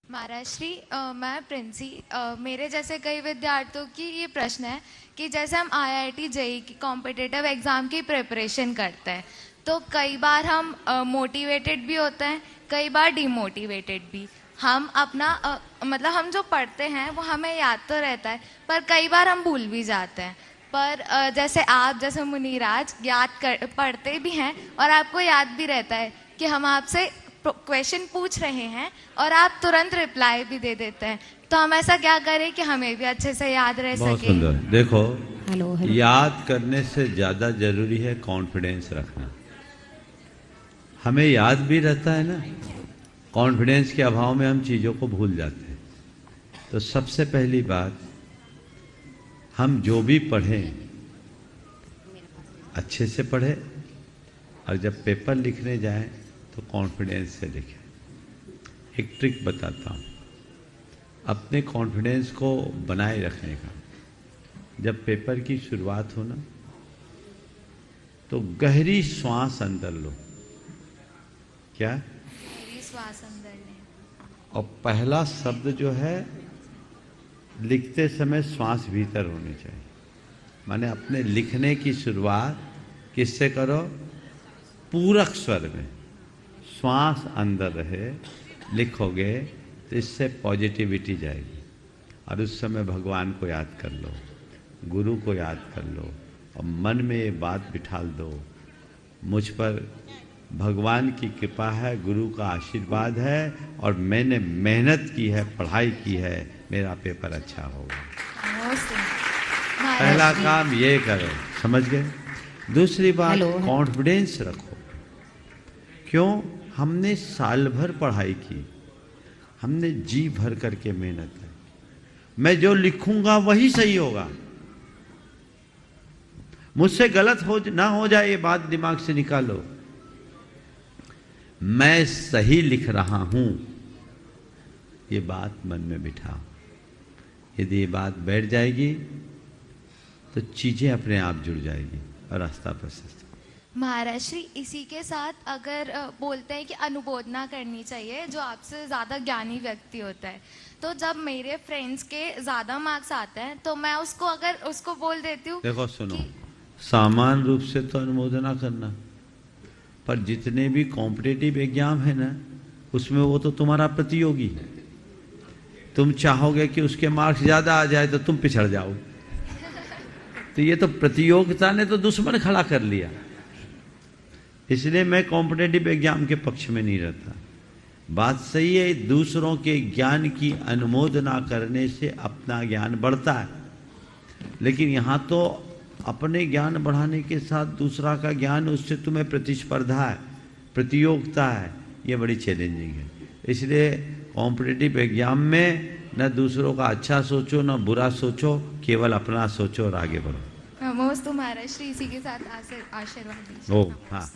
महाराष्ट्री मैं प्रिंसी मेरे जैसे कई विद्यार्थियों की ये प्रश्न है कि जैसे हम आईआईटी जेईई की कॉम्पिटिटिव एग्ज़ाम की प्रिपरेशन करते हैं तो कई बार हम मोटिवेटेड भी होते हैं, कई बार डिमोटिवेटेड भी। हम अपना मतलब हम जो पढ़ते हैं वो हमें याद तो रहता है पर कई बार हम भूल भी जाते हैं। पर जैसे आप जैसे मुनीराज पढ़ते भी हैं और आपको याद भी रहता है कि हम आपसे क्वेश्चन पूछ रहे हैं और आप तुरंत रिप्लाई भी दे देते हैं, तो हम ऐसा क्या करें कि हमें भी अच्छे से याद रह बहुत सके। सुंदर। देखो, हेलो याद करने से ज़्यादा जरूरी है कॉन्फिडेंस रखना। हमें याद भी रहता है ना, कॉन्फिडेंस के अभाव में हम चीज़ों को भूल जाते हैं। तो सबसे पहली बात, हम जो भी पढ़ें अच्छे से पढ़ें और जब पेपर लिखने जाएं तो कॉन्फिडेंस से लिखें। एक ट्रिक बताता हूँ अपने कॉन्फिडेंस को बनाए रखने का। जब पेपर की शुरुआत हो ना तो गहरी श्वास अंदर लो। क्या? गहरी श्वास अंदर लें। और पहला शब्द जो है लिखते समय श्वास भीतर होनी चाहिए। माने अपने लिखने की शुरुआत किससे करो? पूरक स्वर में श्वास अंदर रहे, लिखोगे तो इससे पॉजिटिविटी जाएगी। और उस समय भगवान को याद कर लो, गुरु को याद कर लो और मन में ये बात बिठाल दो, मुझ पर भगवान की कृपा है, गुरु का आशीर्वाद है और मैंने मेहनत की है, पढ़ाई की है, मेरा पेपर अच्छा होगा। पहला काम ये करो, समझ गए? दूसरी बात, कॉन्फिडेंस रखो। क्यों? हमने साल भर पढ़ाई की, हमने जी भर करके मेहनत है। मैं जो लिखूंगा वही सही होगा, मुझसे गलत ना हो जाए, ये बात दिमाग से निकालो। मैं सही लिख रहा हूं, ये बात मन में बिठाओ। यदि ये बात बैठ जाएगी तो चीजें अपने आप जुड़ जाएगी और रास्ता प्रशस्त। महाराष्ट्री इसी के साथ अगर बोलते हैं कि अनुमोदना करनी चाहिए जो आपसे ज़्यादा ज्ञानी व्यक्ति होता है, तो जब मेरे फ्रेंड्स के ज़्यादा मार्क्स आते हैं तो मैं उसको बोल देती हूँ। देखो सुनो, सामान्य रूप से तो अनुमोदना करना, पर जितने भी कॉम्पिटिटिव एग्जाम है ना उसमें वो तो तुम्हारा प्रतियोगी है। तुम चाहोगे कि उसके मार्क्स ज़्यादा आ जाए तो तुम पिछड़ जाओ। तो ये तो प्रतियोगिता ने तो दुश्मन खड़ा कर लिया। इसलिए मैं कॉम्पिटिटिव एग्जाम के पक्ष में नहीं रहता। बात सही है, दूसरों के ज्ञान की अनुमोदना करने से अपना ज्ञान बढ़ता है, लेकिन यहाँ तो अपने ज्ञान बढ़ाने के साथ दूसरा का ज्ञान, उससे तुम्हें प्रतिस्पर्धा है, प्रतियोगिता है, ये बड़ी चैलेंजिंग है। इसलिए कॉम्पिटिटिव एग्जाम में न दूसरों का अच्छा सोचो न बुरा सोचो, केवल अपना सोचो और आगे बढ़ो। नमोस्तु महाराष्ट्री, इसी के साथ आशीर्वाद दीजिए। ओ हाँ।